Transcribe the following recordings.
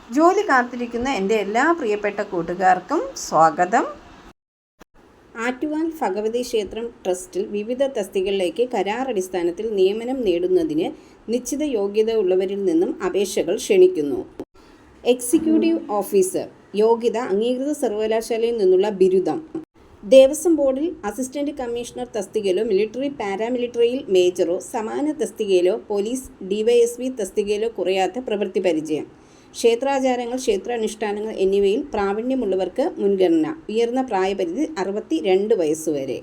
ജോലി കാത്തിരിക്കുന്ന എൻ്റെ എല്ലാ പ്രിയപ്പെട്ട കൂട്ടുകാർക്കും സ്വാഗതം. ആറ്റുകാൽ ഭഗവതി ക്ഷേത്രം ട്രസ്റ്റിൽ വിവിധ തസ്തികകളിലേക്ക് കരാറടിസ്ഥാനത്തിൽ നിയമനം നേടുന്നതിന് നിശ്ചിത യോഗ്യത ഉള്ളവരിൽ നിന്നും അപേക്ഷകൾ ക്ഷണിക്കുന്നു. എക്സിക്യൂട്ടീവ് ഓഫീസർ യോഗ്യത അംഗീകൃത സർവകലാശാലയിൽ നിന്നുള്ള ബിരുദം. ദേവസ്വം ബോർഡിൽ അസിസ്റ്റന്റ് കമ്മീഷണർ തസ്തികയിലോ മിലിറ്ററി പാരാമിലിറ്ററിയിൽ മേജറോ സമാന തസ്തികയിലോ പോലീസ് ഡിവൈഎസ്പി തസ്തികയിലോ കുറയാത്ത പ്രവൃത്തി പരിചയം. ക്ഷേത്രാചാരങ്ങൾ, ക്ഷേത്രാനുഷ്ഠാനങ്ങൾ എന്നിവയിൽ പ്രാവീണ്യമുള്ളവർക്ക് മുൻഗണന. ഉയർന്ന പ്രായപരിധി 62 വയസ്സുവരെ.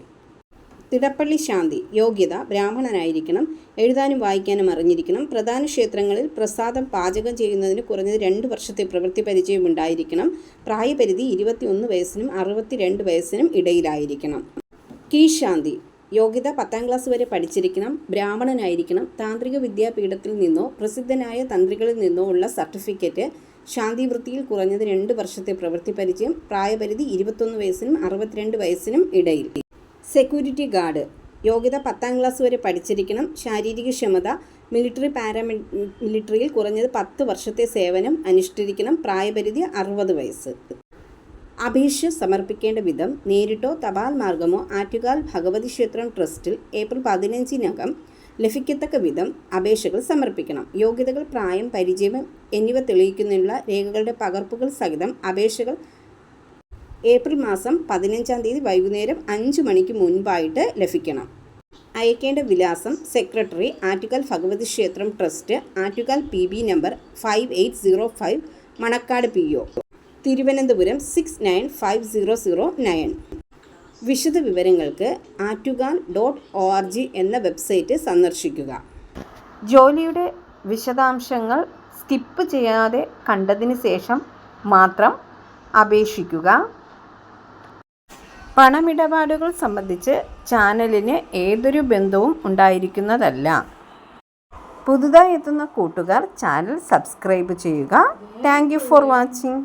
തിടപ്പള്ളി ശാന്തി യോഗ്യത ബ്രാഹ്മണനായിരിക്കണം. എഴുതാനും വായിക്കാനും അറിഞ്ഞിരിക്കണം. പ്രധാന ക്ഷേത്രങ്ങളിൽ പ്രസാദം പാചകം ചെയ്യുന്നതിന് കുറഞ്ഞത് 2 വർഷത്തെ പ്രവൃത്തി പരിചയം ഉണ്ടായിരിക്കണം. പ്രായപരിധി 21 വയസ്സിനും 62 വയസ്സിനും ഇടയിലായിരിക്കണം. കീഴ്ശാന്തി യോഗ്യത 10ാം ക്ലാസ് വരെ പഠിച്ചിരിക്കണം. ബ്രാഹ്മണനായിരിക്കണം. താന്ത്രിക വിദ്യാപീഠത്തിൽ നിന്നോ പ്രസിദ്ധനായ തന്ത്രികളിൽ നിന്നോ ഉള്ള സർട്ടിഫിക്കറ്റ്. ശാന്തി വൃത്തിയിൽ കുറഞ്ഞത് 2 വർഷത്തെ പ്രവൃത്തി പരിചയം. പ്രായപരിധി 21 വയസ്സിനും 62 വയസ്സിനും ഇടയിൽ. സെക്യൂരിറ്റി ഗാർഡ് യോഗ്യത 10ാം ക്ലാസ് വരെ പഠിച്ചിരിക്കണം. ശാരീരിക ക്ഷമത. മിലിറ്ററി പാരാമിലിറ്ററിയിൽ കുറഞ്ഞത് 10 വർഷത്തെ സേവനം അനുഷ്ഠിച്ചിരിക്കണം. പ്രായപരിധി 60 വയസ്സ്. അപേക്ഷ സമർപ്പിക്കേണ്ട വിധം നേരിട്ടോ തപാൽ മാർഗമോ ആറ്റുകാൽ ഭഗവതി ക്ഷേത്രം ട്രസ്റ്റിൽ ഏപ്രിൽ 15-നകം ലഭിക്കത്തക്ക വിധം അപേക്ഷകൾ സമർപ്പിക്കണം. യോഗ്യതകൾ, പ്രായം, പരിചയം എന്നിവ തെളിയിക്കുന്നതിനുള്ള രേഖകളുടെ പകർപ്പുകൾ സഹിതം അപേക്ഷകൾ ഏപ്രിൽ മാസം 15-ാം തീയതി വൈകുന്നേരം 5 മണിക്ക് മുൻപായിട്ട് ലഭിക്കണം. അയക്കേണ്ട വിലാസം: സെക്രട്ടറി, ആറ്റുകാൽ ഭഗവതി ക്ഷേത്രം trust, Attukal PB number 5805, Manacaud PO, Thiruvananthapuram 695009. വിശദ വിവരങ്ങൾക്ക് ആറ്റുകാൽ.org എന്ന വെബ്സൈറ്റ് സന്ദർശിക്കുക. ജോലിയുടെ വിശദാംശങ്ങൾ സ്കിപ്പ് ചെയ്യാതെ കണ്ടതിന് ശേഷം മാത്രം അപേക്ഷിക്കുക. പണമിടപാടുകൾ സംബന്ധിച്ച് ചാനലിന് ഏതൊരു ബന്ധവും ഉണ്ടായിരിക്കുന്നതല്ല. പുതുതായി എത്തുന്ന കൂട്ടുകാർ ചാനൽ സബ്സ്ക്രൈബ് ചെയ്യുക. Thank you for watching.